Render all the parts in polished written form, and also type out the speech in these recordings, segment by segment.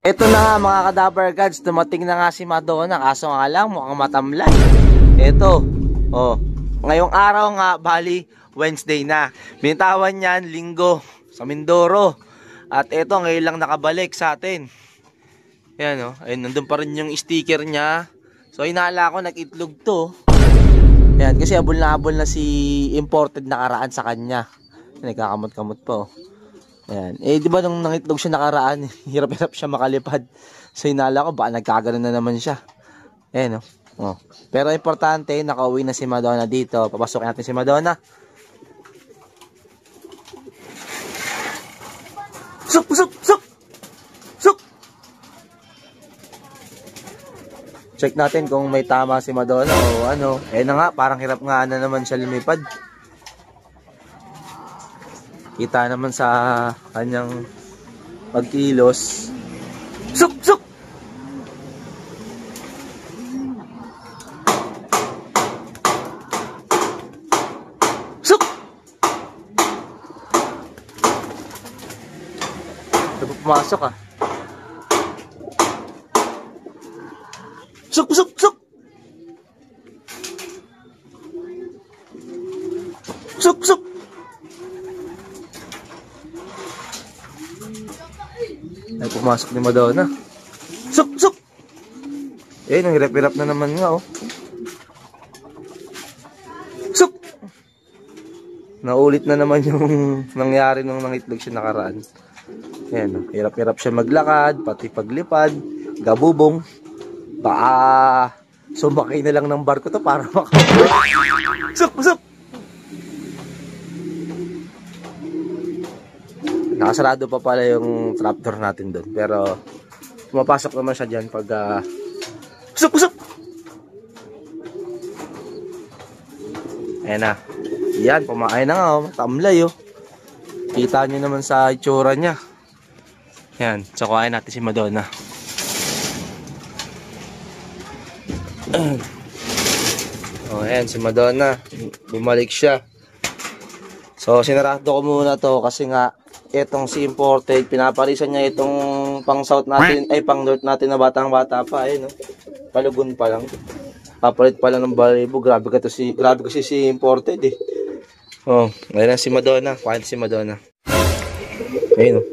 Ito na nga mga Kadaver Gods, dumating na nga si Madonna, kaso nga lang mukhang matamlay. Ito, oh, ngayong araw nga, bali Wednesday na. Binitawan yan, linggo, sa Mindoro. At ito, ngayon lang nakabalik sa atin. Yan oh, ayun, nandun pa rin yung sticker niya. So inala ko, nag-itlog to. Yan, kasi abol na si imported na karaan sa kanya. Nagkakamot-kamot po. Ayan. Eh, di ba nung nangitlog siya nakaraan, hirap-hirap siya makalipad. So, inala ko, baka nagkagano na naman siya. Ayan, oh. Pero importante, nakauwi na si Madonna dito. Papasukin natin si Madonna. Suk! Suk! Suk! Suk! Check natin kung may tama si Madonna o ano. Eh na nga, parang hirap nga na naman siya lumipad. Kita naman sa kanyang pagkilos. Suk! Suk! Suk! Dapat pumasok ah. Suk! Suk! Suk! Suk! Suk! Ay, pumasok ni Madonna. Suk! Suk! Eh, nang hirap-hirap na naman nga, oh. Suk! Naulit na naman yung nangyari nung nangitlog siya nakaraan. Ayan, oh. Hirap-hirap siya maglakad, pati paglipad, gabubong. Baka sumakay na lang ng barko to para makauwi. Suk! Suk! Nakasarado pa pala yung trapdoor natin doon. Pero pumapasok naman siya dyan pag pusok! Pusok! Ayan na. Yan, pumain na nga oh. Tamlay oh. Kita nyo naman sa itsura niya. Yan, tsakuhain natin si Madonna. Oh, ayan si Madonna. Bumalik siya. So sinarado ko muna to kasi nga itong si imported, pinaparisan niya itong pang south natin, ay pang north natin na batang-bata pa, no? Palugon pa lang. Papalit pa lang ng balibo. Grabe kasi si imported eh. Oh, ngayon na si Madonna. Pakita si Madonna. Ayun, no?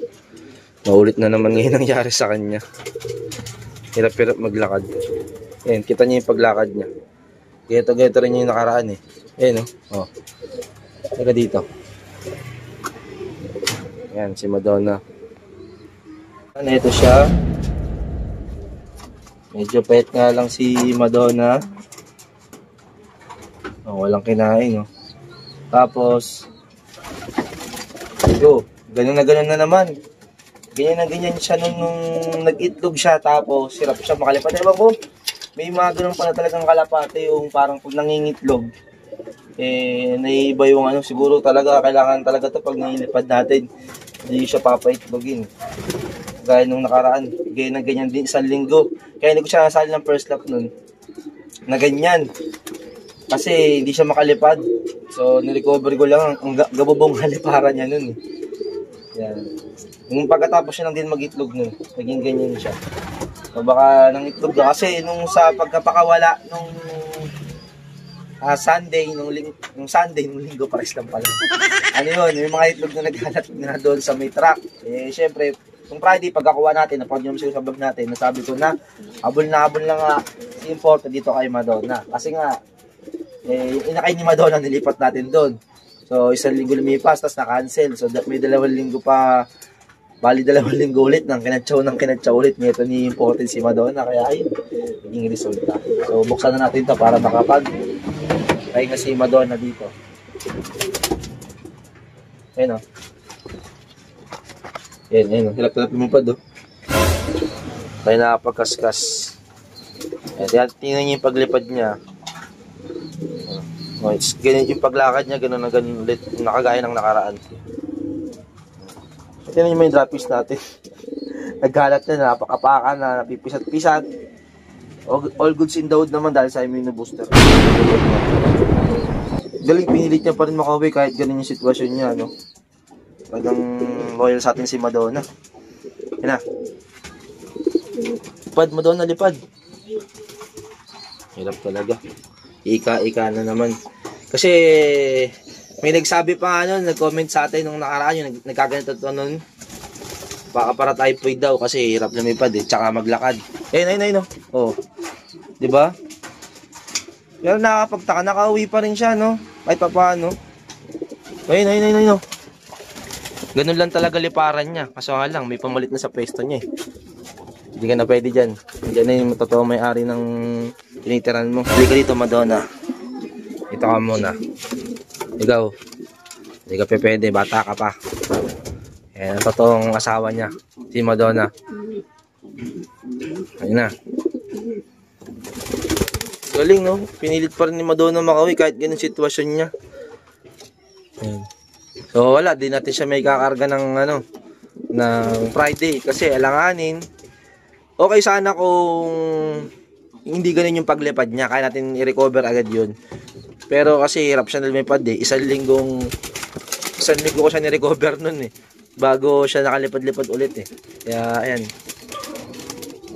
Maulit na naman ngayon nangyari sa kanya. Hirap-hirap maglakad. Ayun, kita niyo yung paglakad niya. Geto-geto rin yung nakaraan eh. Ayun, no? Oh. Teka dito. Yan, si Madonna. Ito siya. Medyo pet nga lang si Madonna. Oh, walang kinain, no? Tapos, ganun na naman. Ganyan siya nung nag-itlog siya. Tapos, sirap siya makalipad. Ewan ko, may mga ganun pala talagang kalapate yung parang pag nangingitlog. Eh, naiiba yung ano, siguro talaga, kailangan talaga to pag nilipad natin. Hindi siya papaitlogin. Gaya nung nakaraan, ganyan din isang linggo. Kaya hindi ko siya nasali ng first lap nun. Na ganyan. Kasi hindi siya makalipad. So, nirecover ko lang ang gabubong haliparan niya nun. Yan. Nung pagkatapos siya lang din mag-itlog nun, naging ganyan siya. So, baka nang itlog na. Kasi nung sa pagkapakawala, nung Sunday, nung linggo, pares lang pala. Ano yun, yung mga itlog na naghalat na doon sa may truck. Eh, syempre, kung Friday, pagkakuha natin, napag nyo sa vlog natin, nasabi ko na, abol na nga si imported dito kay Madonna. Kasi nga, inakay ni Madonna, nilipat natin doon. So, isang linggo lumipas, tapos na-cancel. So, may 2 linggo pa, bali 2 linggo ulit, ng kinatsaw ulit. Nito ni imported si Madonna, kaya ayun, naging resulta. So, buksan na natin ito para kaya nga si Madonna dito. Ayan o. Ayan o. Hilap-hilap lumipad o. Kaya nakapagkaskas. Ayan, tingnan niyo yung paglipad niya. Ganyan yung paglakad niya, ganun na ganun ulit. Nakagaya ng nakaraan. Tingnan niyo yung droppings natin. Naghalat na, napakapakan na, napipisat-pisat. All goods in the hood naman dahil sa immune booster. Galing, pinilit niya pa rin makauwi kahit ganun yung sitwasyon niya, no? Talagang loyal sa atin si Madonna. Yan na. Lipad mo doon, lipad. Hirap talaga. Ika-ika na naman. Kasi, may nagsabi pa nga nun, nag-comment sa atin nung nakaraan yung nagkaganito to nun. Baka para typhoid daw kasi hirap lumipad eh, tsaka maglakad. Ayun, no? Oh. Diba? Pero nakakapagtaka, nakauwi pa rin siya, no? Kahit pa paano. Ayun, no? Ganun lang talaga liparan niya. Kaso nga lang, may pamalit na sa pwesto niya eh. Hindi ka na pwede dyan. Diyan na yung totoo may-ari ng tinitiran mo. Hindi ka dito, Madonna. Ito ka muna. Ikaw. Hindi ka pwede, bata ka pa. Ayan ang totoong asawa niya. Si Madonna. Ayun na. Galing, no? Pinilit pa rin ni Madonna makauwi kahit ganun sitwasyon niya. Ayan. So wala, di natin siya may kakarga ng ng Friday kasi alanganin. Okay sana kung hindi ganun yung paglipad niya, kaya natin i-recover agad yun. Pero kasi hirap siya na lumipad eh. Isang linggo ko siya ni-recover nun eh. Bago siya nakalipad-lipad ulit eh. Kaya ayan.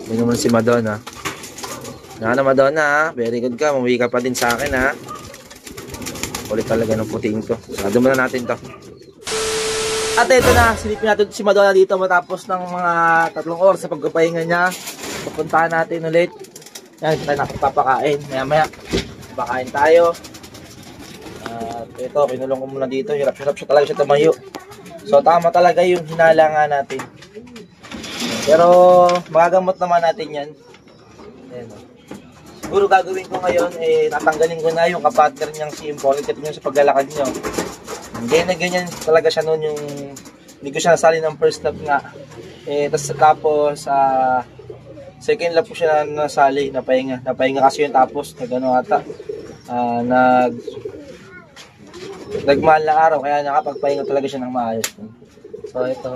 May naman si Madonna. Madonna ha. Very good ka. Mamuwi ka pa din sa akin ha. Ulit talaga ng puting to. Sado muna natin to. At ito na, silipin natin si Madonna dito matapos ng mga 3 oras sa pagpapahinga niya. Pupuntahan natin ulit. Yan, tayo nakapapakain. Maya-maya, pakain tayo. At ito, pinulong ko muna dito. Hirap-hirap siya talaga siya tumayo. So, tama talaga yung hinala nga natin. Pero, magagamot naman natin yan. Ayan. Siguro gagawin ko ngayon, tatanggalin ko na yung kapatner niyang si Impol. Ito nyo sa paglalakad nyo. Ganyan talaga siya noon yung hindi ko siya nasali ng first lap nga. Tapos second lap ko siya nasali, napahinga kasi yun tapos nagano ata nagmahal na araw kaya nakapagpahinga talaga siya ng maayos. So ito.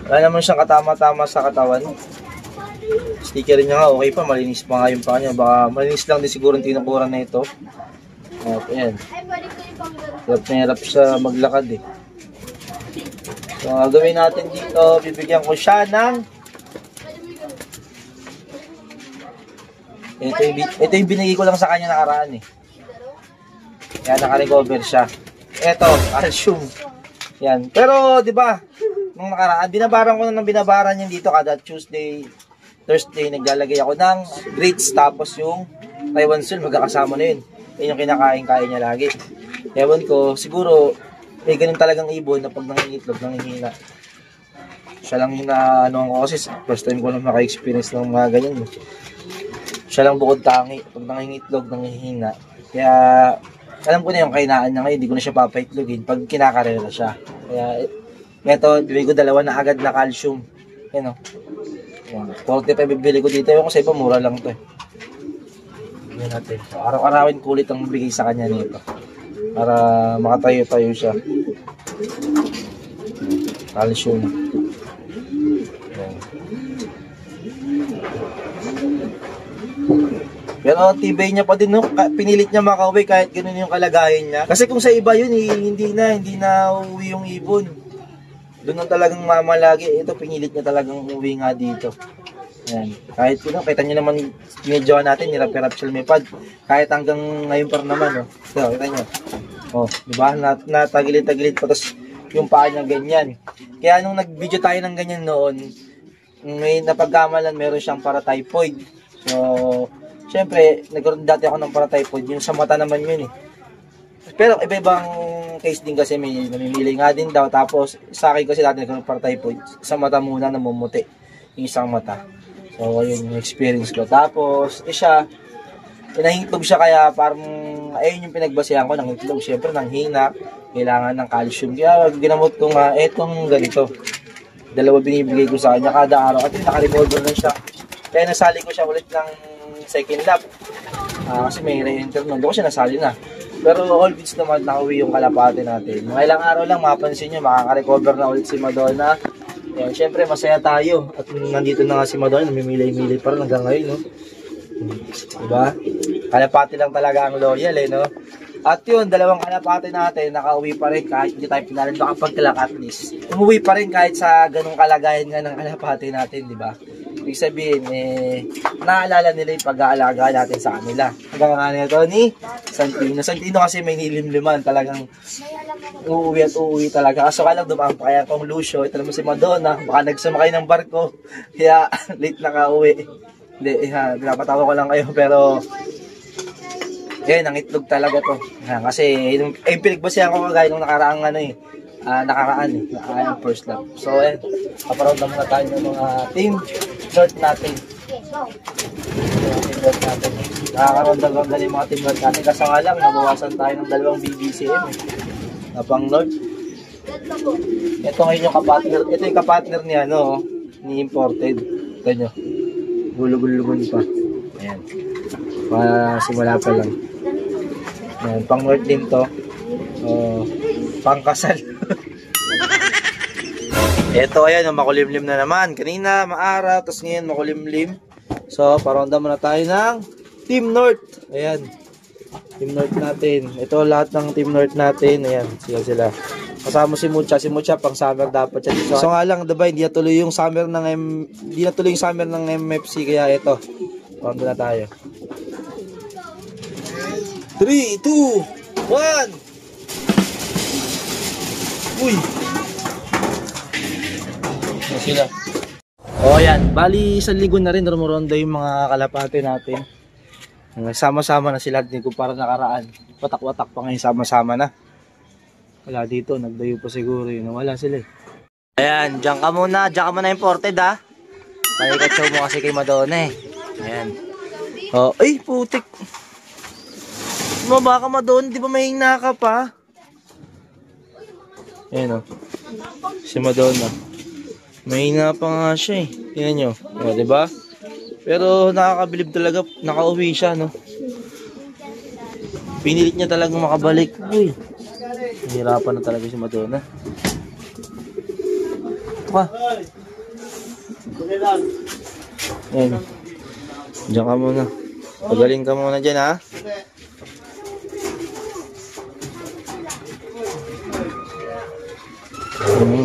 Wala naman siyang katama-tama sa katawan. Sticker niya nga okay pa, malinis pa nga yung paa niya. Baka malinis lang din siguro yung tinukuran na ito. At ayan. Hirap siya maglakad eh. So, gawin natin dito, bibigyan ko siya ng ito yung binigay ko lang sa kanya nakaraan eh. Kaya naka-recover siya. Ito, calcium. Yan. Pero, di ba, nung nakaraan, binabaran ko na ng binabaran niya dito kada Tuesday, Thursday, naglalagay ako ng grits tapos yung Taiwan Sul, magkakasama na yun. Yun yung kinakain-kain niya lagi. Ewan ko, siguro, may ganun talagang ibon na pag nangingitlog, nanghihina. Siya lang na, ko kasi, first time ko lang maka-experience ng mga ganyan. Siya lang bukod tangi, pag nangingitlog, nanghihina. Kaya, alam ko na yung kainaan niya ngayon, hindi ko na siya papaitlogin pag kinakarera siya. Kaya, ito, bibig ko 2 na agad na calcium. Yan o. 45 bibili ko dito. Ewan ko sa iba, mura lang to eh. Natin. So, araw-arawin kulit ang bigay sa kanya nito para makatayo-tayo siya. Calcium. Pero tibay niya pa din, no? Pinilit niya makauwi kahit ganun yung kalagayan niya. Kasi kung sa iba yun, hindi na uuwi yung ibon. Doon ang talagang mamalagi. Ito, pinilit niya talagang uuwi nga dito. Ayan. Kahit kita nyo naman medyo natin, hirap-hirap siya lumipad. Kahit hanggang ngayon pa naman, So, kita nyo. Diba? Natagilid-tagilid pa. Tapos yung paa niya ganyan. Kaya nung nag-video tayo ng ganyan noon, may napagkamalan, meron siyang paratyphoid. So, syempre, nagkaroon dati ako ng paratyphoid. Yung sa mata naman yun eh. Pero iba-ibang case din kasi may namimili nga din daw. Tapos sa akin kasi dati nagkaroon ng paratyphoid. Sa mata muna namumuti. Yung isang mata. So, yun yung experience ko. Tapos, siya, pinahintlog siya kaya parang, ayun yung pinagbasehan ko, nangintlog. Siyempre, nanghina, kailangan ng calcium. Kaya, ginamot ko nga, etong ganito. 2 binibigay ko sa kanya kada araw. At yun, naka-revolver na siya. Kaya nasali ko siya ulit ng second lap. Kasi may re-enter nun. Doon ko siya nasali na. Pero all goods naman, nakauwi yung kalapate natin. Mga ilang araw lang, mapansin nyo, makaka-recover na ulit si Madonna. Yan, syempre masaya tayo at nandito na nga si Madonna, namimili-mili pa rin hanggang ngayon, no? Diba? Kalapati lang talaga ang loyal, no? At yun, dalawang kalapate natin, nakauwi pa rin kahit hindi tayo pinalan makapagkalak at least. Umuwi pa rin kahit sa ganung kalagayan nga ng kalapate natin, di ba? Ibig sabihin, naalala nila yung pag-aalaga natin sa kanila. Hanggang nga nito ni Santino. Santino kasi may nilimliman, talagang uuwi at uuwi talaga. Kaso ka lang dumaan pa kaya kong Lucio, ito naman si Madonna, baka nagsumakay ng barko, kaya late na ka-uwi. Hindi, pinapatawa ko lang kayo, pero yan, ang itlog talaga to. Kasi, pinagbasihan ko kagaya nung nakaraang first lap. So, kaparoon na muna tayo ng mga team North natin. Team North natin. Nakakaroon yung mga team North natin. Kasi nga lang, nabawasan tayo ng 2 BBCM. Na pang North. Ito ngayon yung kapatner. Ito yung kapatner niya, ni imported. Ito nyo. Gulugul-lugul pa. Ayan. Simula pa lang. Ayan, pang North din to. Pang kasal. Ito, ayan, makulimlim na naman. Kanina, maaraw, tapos ngayon, makulimlim. So, paronda muna tayo ng Team North. Ayan. Team North natin. Ito, lahat ng Team North natin. Ayan, sila. Kasama si Mucha. Si Mucha, pang summer dapat siya. So, nga lang, diba, hindi natuloy yung summer ng MFC. Kaya ito, paronda na tayo. 3, 2, 1. Uy! Sila. Yan. Bali, 1 linggo na rin rumuronda yung mga kalapate natin. Sama-sama na sila din kumpara nakaraan. Watak-watak pa ngayon, sama-sama na. Wala dito, nagdayo pa siguro yun. Wala sila. Ayan, dyan ka muna imported ha. Pakikachaw mo kasi kay Madonna Ayan. Ay, putik. Baka Madonna, di ba mahina ka pa? Ayan si Madonna. Mahina pa nga siya Tingnan nyo. Diba? Pero nakakabilib talaga. Nakauwi siya, Pinilit niya talagang makabalik. Uy. Nahirapan na talaga si Madonna. Ito ka. Ayan. Diyan ka muna. Pagaling ka muna dyan, ha?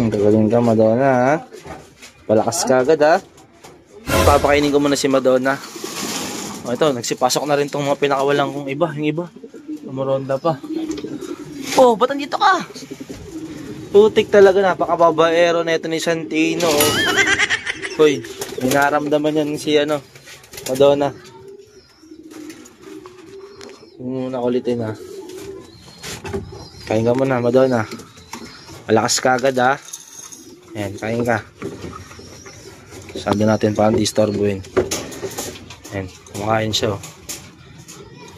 Gagaling ka, Madonna, ha? Palakas ka agad, ha? Papakainin ko muna si Madonna. Ito, nagsipasok na rin tong mga pinakawalang kong iba. Yung iba, umuronda pa. Ba't andito ka? Putik talaga, napakababaero na ito ni Santino. Hoy, may naramdaman yan si Madonna. Huwag muna kulitin, ha? Kain ka muna, Madonna. Malakas ka agad, ha? Ayan, kain ka. Sabi natin parang disturbuin. Ayan, kumakain siya.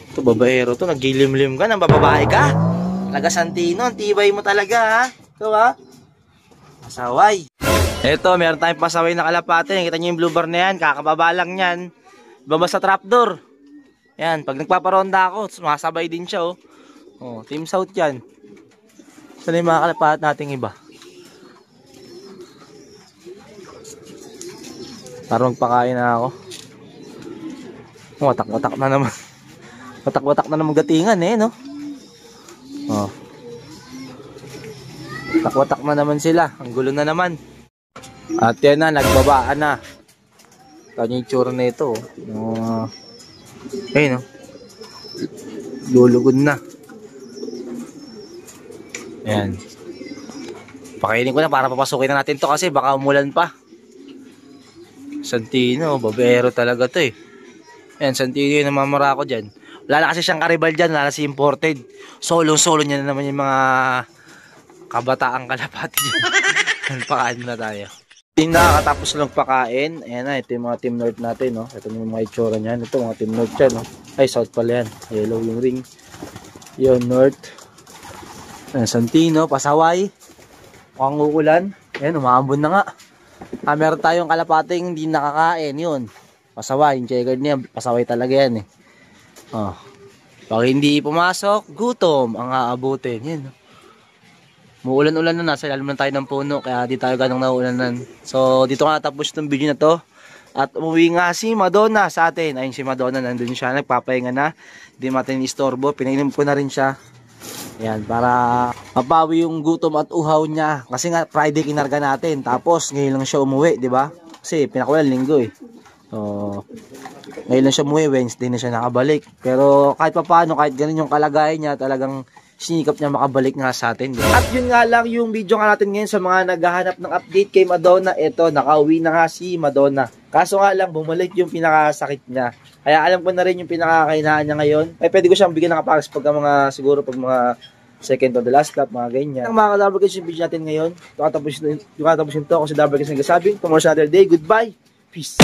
Ito, babaero to. Nagilimlim ka. Nang bababae ka. Talaga Santino, ang tibay mo talaga, ha? Ito, ha? Pasaway. Ito, meron tayong pasaway na kalapate. Kita nyo yung blue bar na yan. Kakababa lang yan. Baba sa trapdoor. Ayan, pag nagpaparonda ako, sumasabay din siya, Team South yan. Saan yung mga kalapahat nating iba? Parang magpakain na ako. Watak-watak na naman. Watak-watak na naman gatingan, Watak-watak na naman sila. Ang gulo na naman. At yan na, nagbabaan na. Ito yung itsura na ito. Ayun, lulugod na. Ayan. Pakainin ko na para papasukin na natin to kasi baka umulan pa. Santino, babaero talaga to Ayan, Santino yung namamara ko dyan. Wala na kasi siyang karibal dyan, wala na si imported. Solo-solo niya na naman yung mga kabataang kalapati dyan. Pakain na tayo. Yung nakakatapos lang pakain, ayan na, ito yung mga Team North natin, Ito yung mga itsura niyan. Ito mga Team North yan, Ay, South pala yan. Yellow yung ring. Yun, North. Santino, pasaway. Mukhang uulan. Ayan, umaambon na nga. Meron tayong kalapating hindi nakakain. Yun. Pasaway. Yung checkered niya, pasaway talaga yan Pag hindi pumasok, gutom ang aabutin. Yan. Muulan-ulan na. Nasa ilalim na tayo ng puno. Kaya di tayo ganong nauulanan. So, dito nga natapos itong video na to. At umuwi nga si Madonna sa atin. Ayun si Madonna, nandun siya, nagpapahinga na. Hindi natin istorbo, pinainom ko na rin siya. Ayan, para mapawi yung gutom at uhaw niya. Kasi nga Friday kinarga natin, tapos ngayon lang siya umuwi, di ba? Kasi pinakawalan linggo eh. So, ngayon lang siya umuwi, Wednesday na siya nakabalik. Pero kahit pa paano, kahit ganun yung kalagayan niya, talagang sinikap niya makabalik nga sa atin. Diba? At yun nga lang yung video nga natin ngayon sa mga naghahanap ng update kay Madonna. Ito, nakauwi na nga si Madonna. Kaso nga lang, bumalik yung pinakasakit niya. Kaya alam ko na rin yung pinakakainahan niya ngayon. Ay pwede ko siyang bigyan ng kapagas pag mga, siguro pag mga second to the last lap, mga ganyan. Ang mga ka-Dabarkers yung video natin ngayon. Yung katapos nito, ako si Dabarkers nagsasabi. Tomorrow's another day. Goodbye. Peace.